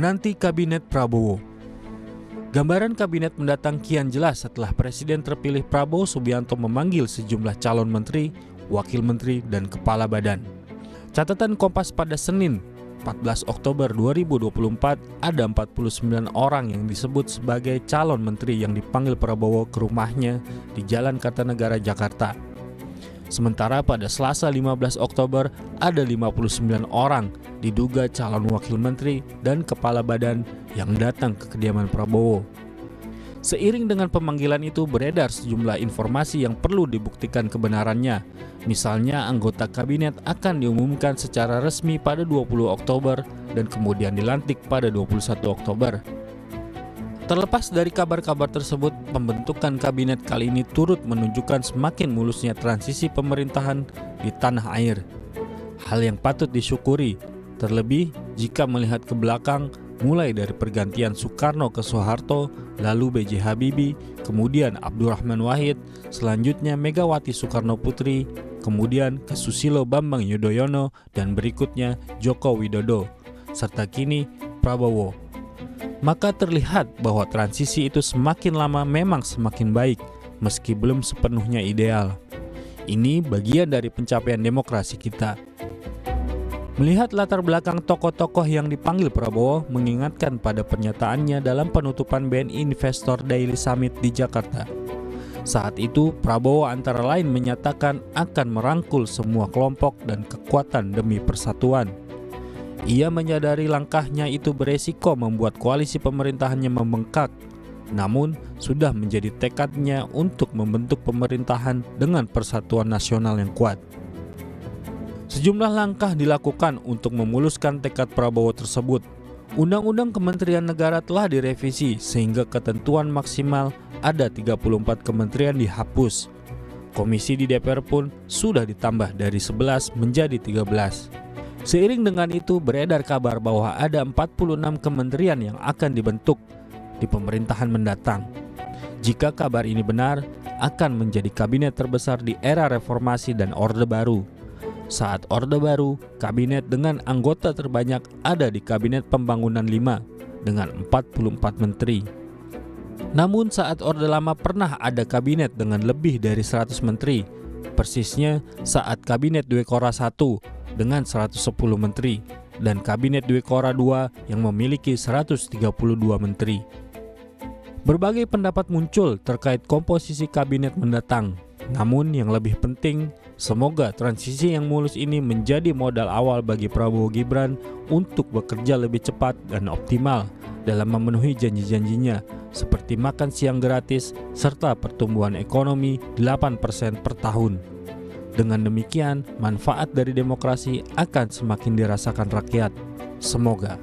Menanti Kabinet Prabowo. Gambaran kabinet mendatang kian jelas setelah Presiden terpilih Prabowo Subianto memanggil sejumlah calon menteri, wakil menteri, dan kepala badan. Catatan Kompas pada Senin, 14 Oktober 2024, ada 49 orang yang disebut sebagai calon menteri yang dipanggil Prabowo ke rumahnya di Jalan Kartanegara, Jakarta. Sementara pada Selasa 15 Oktober ada 59 orang diduga calon wakil menteri dan kepala badan yang datang ke kediaman Prabowo. Seiring dengan pemanggilan itu beredar sejumlah informasi yang perlu dibuktikan kebenarannya. Misalnya anggota kabinet akan diumumkan secara resmi pada 20 Oktober dan kemudian dilantik pada 21 Oktober. Terlepas dari kabar-kabar tersebut, pembentukan kabinet kali ini turut menunjukkan semakin mulusnya transisi pemerintahan di tanah air. Hal yang patut disyukuri, terlebih jika melihat ke belakang mulai dari pergantian Soekarno ke Soeharto, lalu B.J. Habibie, kemudian Abdurrahman Wahid, selanjutnya Megawati Soekarno Putri, kemudian ke Susilo Bambang Yudhoyono, dan berikutnya Joko Widodo, serta kini Prabowo. Maka terlihat bahwa transisi itu semakin lama memang semakin baik, meski belum sepenuhnya ideal. Ini bagian dari pencapaian demokrasi kita. Melihat latar belakang tokoh-tokoh yang dipanggil Prabowo mengingatkan pada pernyataannya dalam penutupan BNI Investor Daily Summit di Jakarta. Saat itu, Prabowo antara lain menyatakan akan merangkul semua kelompok dan kekuatan demi persatuan. Ia menyadari langkahnya itu beresiko membuat koalisi pemerintahannya membengkak, namun sudah menjadi tekadnya untuk membentuk pemerintahan dengan persatuan nasional yang kuat. Sejumlah langkah dilakukan untuk memuluskan tekad Prabowo tersebut. Undang-undang Kementerian Negara telah direvisi sehingga ketentuan maksimal ada 34 kementerian dihapus. Komisi di DPR pun sudah ditambah dari 11 menjadi 13. Seiring dengan itu beredar kabar bahwa ada 46 kementerian yang akan dibentuk di pemerintahan mendatang. Jika kabar ini benar, akan menjadi kabinet terbesar di era reformasi dan Orde Baru. Saat Orde Baru, kabinet dengan anggota terbanyak ada di Kabinet Pembangunan 5 dengan 44 menteri. Namun saat Orde Lama pernah ada kabinet dengan lebih dari 100 menteri, persisnya saat Kabinet Dwiekoara I dengan 110 menteri dan Kabinet Dwiekoara II yang memiliki 132 menteri. Berbagai pendapat muncul terkait komposisi kabinet mendatang. Namun yang lebih penting, semoga transisi yang mulus ini menjadi modal awal bagi Prabowo Gibran untuk bekerja lebih cepat dan optimal dalam memenuhi janji-janjinya seperti makan siang gratis serta pertumbuhan ekonomi 8% per tahun. Dengan demikian, manfaat dari demokrasi akan semakin dirasakan rakyat. Semoga.